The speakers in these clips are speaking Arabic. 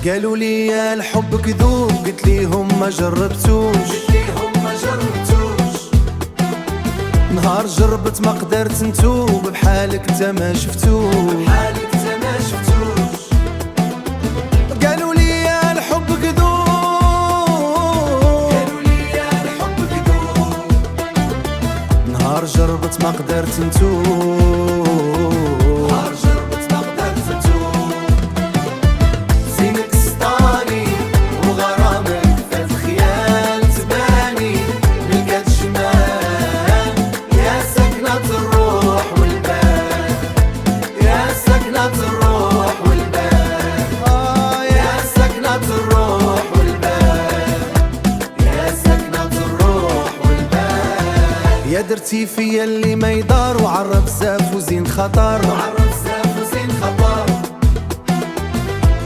قالوا لي يا الحب كذوب، قلت ليهم ما جربتوش. نهار جربت ما قدرت نتوب، بحالك انت ما شفتوش. قالوا لي يا الحب كذوب، نهار جربت ما قدرت نتوب. يا درتي فيا اللي ما يدار، وعرف زاف وزين خطر.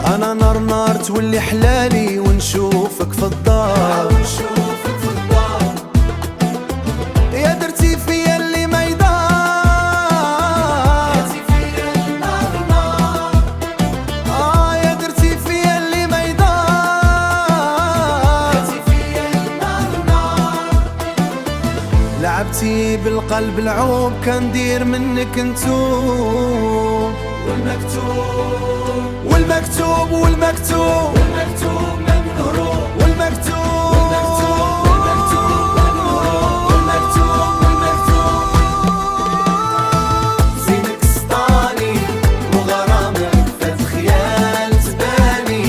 انا نار نار تولي حلالي، ونشوفك في الدار. يا درتي فيا اللي ما يدار، يا درتي فيا اللي ما يدار. لعبتي بالقلب العوب، كان دير منك انتوب. والمكتوب والمكتوب من هروب. زينك سطاني وغرامك فات خيال تباني،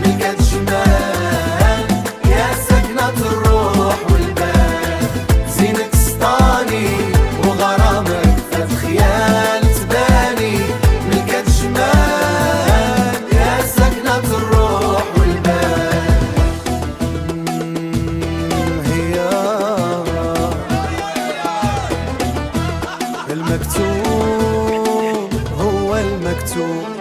ملكة جمال يا سكنة الروح والبال. زينك سطاني وغرامك فات خيال تباني، ملكة جمال يا سكنة الروح والبال. هي المكتوب هو المكتوب.